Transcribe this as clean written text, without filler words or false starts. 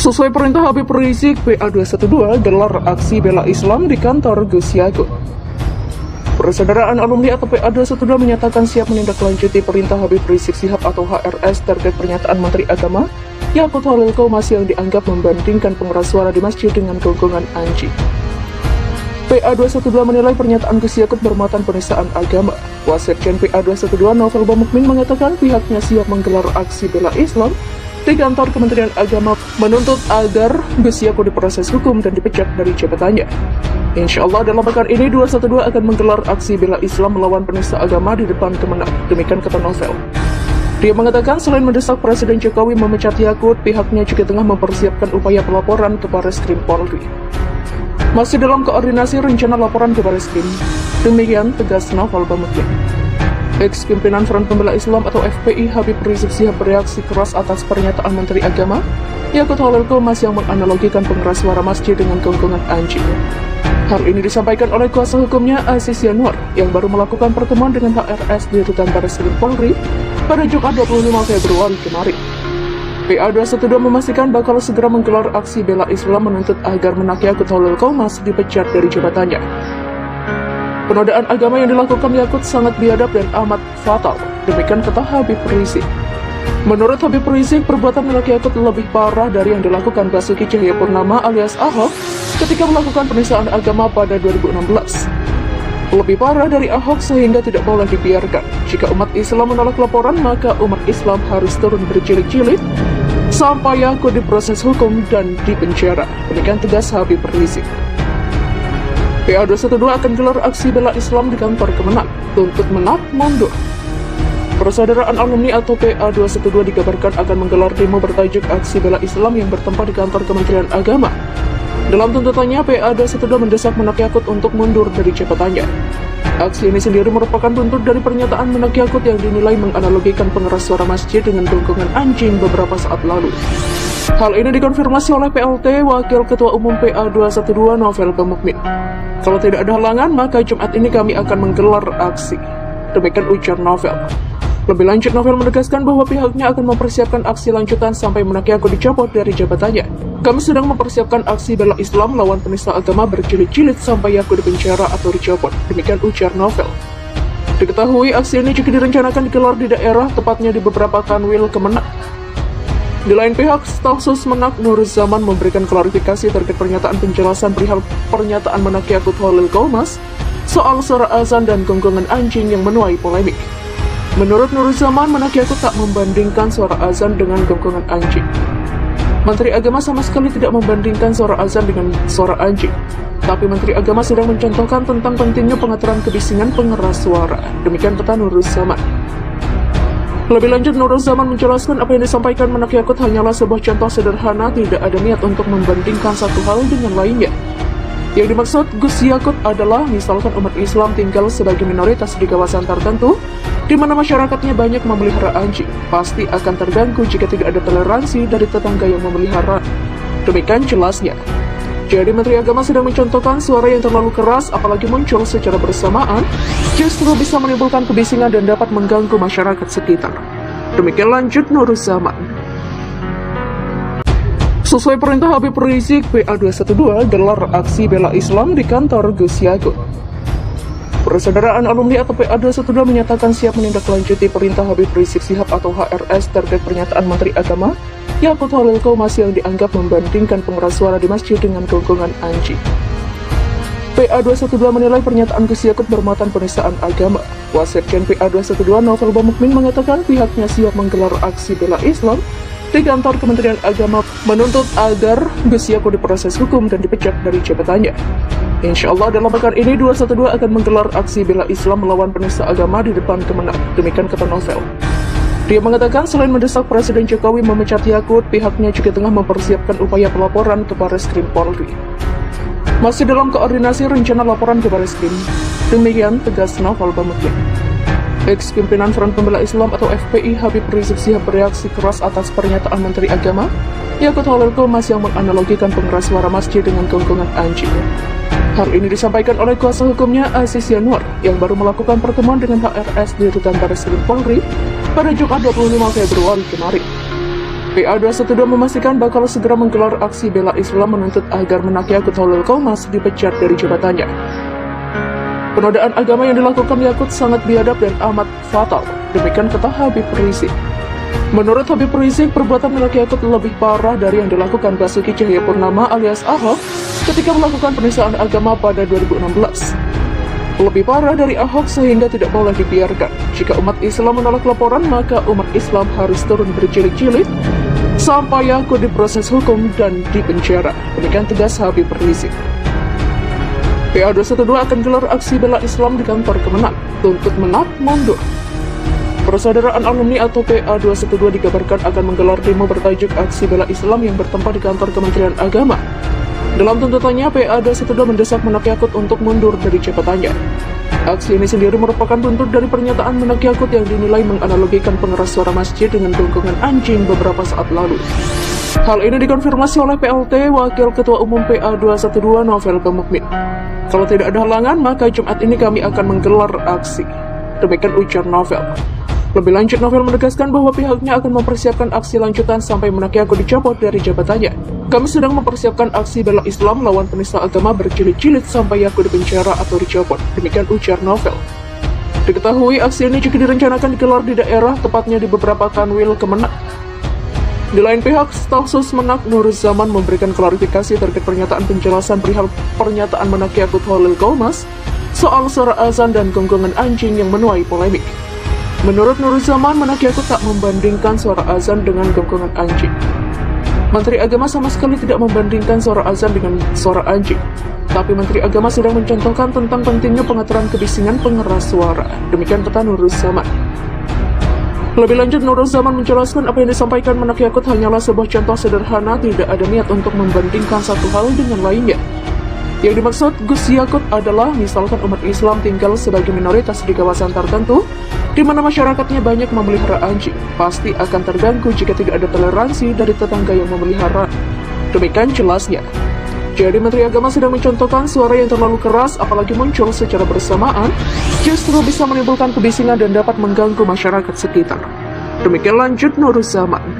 Sesuai perintah Habib Rizik, PA212 gelar aksi bela Islam di kantor Gus Yakut. Persaudaraan Alumni atau PA212 menyatakan siap menindaklanjuti perintah Habib Rizik Syihab atau HRS terkait pernyataan Menteri Agama Yakut Holil Qomas yang dianggap membandingkan pengeras suara di masjid dengan gonggongan anjing. PA212 menilai pernyataan Gus Yakut bermuatan penistaan agama. Wasekjen PA212 Novel Bamukmin mengatakan pihaknya siap menggelar aksi bela Islam di kantor Kementerian Agama menuntut agar Gus Yakut diproses hukum dan dipecat dari jabatannya. Insya Allah dalam pekan ini 212 akan menggelar aksi bela Islam melawan penista agama di depan Kemenang. Demikian kata Novel. Dia mengatakan selain mendesak Presiden Jokowi memecat Yakut, pihaknya juga tengah mempersiapkan upaya pelaporan ke Barreskrim Polri. Masih dalam koordinasi rencana laporan ke Barreskrim. Demikian tegas Novel Bamukmin. Ex-pimpinan Front Pembela Islam atau FPI Habib Rizik Syihab bereaksi keras atas pernyataan Menteri Agama Yakut Holil Qomas yang menganalogikan pengeras suara masjid dengan gonggongan anjing. Hal ini disampaikan oleh kuasa hukumnya Aziz Yanuar yang baru melakukan pertemuan dengan HRS di Rutan Barreskrim Polri pada Jumat 25 Februari kemarin. PA212 memastikan bakal segera menggelar aksi bela Islam menuntut agar Menak Yakut Holil Qomas dipecat dari jabatannya. Penodaan agama yang dilakukan Yakut sangat biadab dan amat fatal, demikian kata Habib Rizik. Menurut Habib Rizik, perbuatan Menak Yakut lebih parah dari yang dilakukan Basuki Cahayapurnama alias Ahok ketika melakukan penistaan agama pada 2016. Lebih parah dari Ahok sehingga tidak boleh dibiarkan. Jika umat Islam menolak laporan, maka umat Islam harus turun berjilid-jilid sampai Yakut diproses hukum dan dipenjara. Demikian tegas Habib Rizik. PA212 akan gelar aksi bela Islam di kantor Kemenang, tuntut Menak mundur. Persaudaraan Alumni atau PA212 dikabarkan akan menggelar demo bertajuk aksi bela Islam yang bertempat di kantor Kementerian Agama. Dalam tuntutannya, PA212 mendesak Menak Yakut untuk mundur dari jabatannya. Aksi ini sendiri merupakan buntut dari pernyataan Menak Yakut yang dinilai menganalogikan pengeras suara masjid dengan gonggongan anjing beberapa saat lalu. Hal ini dikonfirmasi oleh PLT Wakil Ketua Umum PA212 Novel Bamukmin. Kalau tidak ada halangan, maka Jumat ini kami akan menggelar aksi. Demikian ujar Novel. Lebih lanjut, Novel menegaskan bahwa pihaknya akan mempersiapkan aksi lanjutan sampai Menak Yakut dicopot dari jabatannya. Kami sedang mempersiapkan aksi bela Islam lawan penista agama berjilid-jilid sampai Yakut dipenjara atau dicopot. Demikian ujar Novel. Diketahui aksi ini juga direncanakan digelar di daerah, tepatnya di beberapa kanwil Kemenang. Di lain pihak, staf sus Menak Nur Zaman memberikan klarifikasi terkait pernyataan penjelasan perihal pernyataan Menak Yakut Holil Qomas soal suara azan dan gonggongan anjing yang menuai polemik. Menurut Nur Zaman, Menak Yakut tak membandingkan suara azan dengan gonggongan anjing. Menteri Agama sama sekali tidak membandingkan suara azan dengan suara anjing. Tapi Menteri Agama sedang mencontohkan tentang pentingnya pengaturan kebisingan pengeras suara. Demikian kata Nur Zaman. Lebih lanjut, Nurul Zaman menjelaskan apa yang disampaikan Menak Yakut hanyalah sebuah contoh sederhana, tidak ada niat untuk membandingkan satu hal dengan lainnya. Yang dimaksud Gus Yakut adalah misalkan umat Islam tinggal sebagai minoritas di kawasan tertentu, di mana masyarakatnya banyak memelihara anjing, pasti akan terganggu jika tidak ada toleransi dari tetangga yang memelihara. Demikian jelasnya. Jadi Menteri Agama sedang mencontohkan suara yang terlalu keras, apalagi muncul secara bersamaan, justru bisa menimbulkan kebisingan dan dapat mengganggu masyarakat sekitar. Demikian lanjut Nur Zaman. Sesuai perintah Habib Rizik, PA212 gelar aksi bela Islam di kantor Gus Yakut. Persaudaraan Alumni atau PA212 menyatakan siap menindaklanjuti perintah Habib Rizik Syihab atau HRS terkait pernyataan Menteri Agama Yakut Holil Qomas yang dianggap membandingkan pengeras suara di masjid dengan gonggongan anjing. PA212 menilai pernyataan Gus Yakut bermuatan penistaan agama. Wasekjen PA212 Novel Bamukmin mengatakan pihaknya siap menggelar aksi bela Islam di kantor Kementerian Agama menuntut agar Gus Yakut diproses hukum dan dipecat dari jabatannya. Insya Allah dalam pekan ini 212 akan menggelar aksi bela Islam melawan penista agama di depan Kemenang. Demikian kata Novel. Dia mengatakan selain mendesak Presiden Jokowi memecat Yakut, pihaknya juga tengah mempersiapkan upaya pelaporan ke Barreskrim Polri. Masih dalam koordinasi rencana laporan ke Barreskrim. Demikian tegas Novel Bamukmin. Ex-pimpinan Front Pembela Islam atau FPI Habib Rizik Syihab bereaksi keras atas pernyataan Menteri Agama Yakut Holil Qomas yang menganalogikan pengeras suara masjid dengan gonggongan anjing. Hal ini disampaikan oleh kuasa hukumnya Aziz Yanuar yang baru melakukan pertemuan dengan HRS di Rutan Barreskrim Polri pada Jumat 25 Februari kemarin. PA212 memastikan bakal segera menggelar aksi bela Islam menuntut agar Menak Yakut Holil Qomas dipecat dari jabatannya. Penodaan agama yang dilakukan Yakut sangat biadab dan amat fatal, demikian kata Habib Rizik. Menurut Habib Rizik, perbuatan Menak Yakut lebih parah dari yang dilakukan Basuki Cahayapurnama alias Ahok ketika melakukan penistaan agama pada 2016. Lebih parah dari Ahok sehingga tidak boleh dibiarkan. Jika umat Islam menolak laporan, maka umat Islam harus turun berjilid-jilid sampai Yakut diproses hukum dan dipenjara. Demikian tegas Habib Rizik. PA212 akan gelar aksi bela Islam di kantor Kemenak, tuntut Menak mundur. Persaudaraan Alumni atau PA212 dikabarkan akan menggelar demo bertajuk aksi bela Islam yang bertempat di kantor Kementerian Agama. Dalam tuntutannya, PA212 mendesak Menak Yakut untuk mundur dari jabatannya. Aksi ini sendiri merupakan buntut dari pernyataan Menak Yakut yang dinilai menganalogikan pengeras suara masjid dengan gonggongan anjing beberapa saat lalu. Hal ini dikonfirmasi oleh PLT Wakil Ketua Umum PA212 Novel Pemukmin. Kalau tidak ada halangan, maka Jumat ini kami akan menggelar aksi. Demikian ujar Novel. Lebih lanjut, Novel menegaskan bahwa pihaknya akan mempersiapkan aksi lanjutan sampai Menak Yakut dicopot dari jabatannya. Kami sedang mempersiapkan aksi bela Islam lawan penista agama berjilid-jilid sampai Yakut dipenjara atau dicopot. Demikian ujar Novel. Diketahui aksi ini juga direncanakan digelar di daerah, tepatnya di beberapa kanwil Kemenak. Di lain pihak, staf sus Menak Nur Zaman memberikan klarifikasi terkait pernyataan penjelasan perihal pernyataan Menak Yakut Holil Qomas soal suara azan dan gonggongan anjing yang menuai polemik. Menurut Nur Zaman, Menak Yakut tak membandingkan suara azan dengan gonggongan anjing. Menteri Agama sama sekali tidak membandingkan suara azan dengan suara anjing. Tapi Menteri Agama sedang mencontohkan tentang pentingnya pengaturan kebisingan pengeras suara. Demikian kata Nur Zaman. Lebih lanjut, Nur Zaman menjelaskan apa yang disampaikan Menak Yakut hanyalah sebuah contoh sederhana, tidak ada niat untuk membandingkan satu hal dengan lainnya. Yang dimaksud Gus Yakut adalah misalkan umat Islam tinggal sebagai minoritas di kawasan tertentu, di mana masyarakatnya banyak memelihara anjing, pasti akan terganggu jika tidak ada toleransi dari tetangga yang memelihara. Demikian jelasnya. Jadi Menteri Agama sedang mencontohkan suara yang terlalu keras, apalagi muncul secara bersamaan, justru bisa menimbulkan kebisingan dan dapat mengganggu masyarakat sekitar. Demikian lanjut Nur Zaman.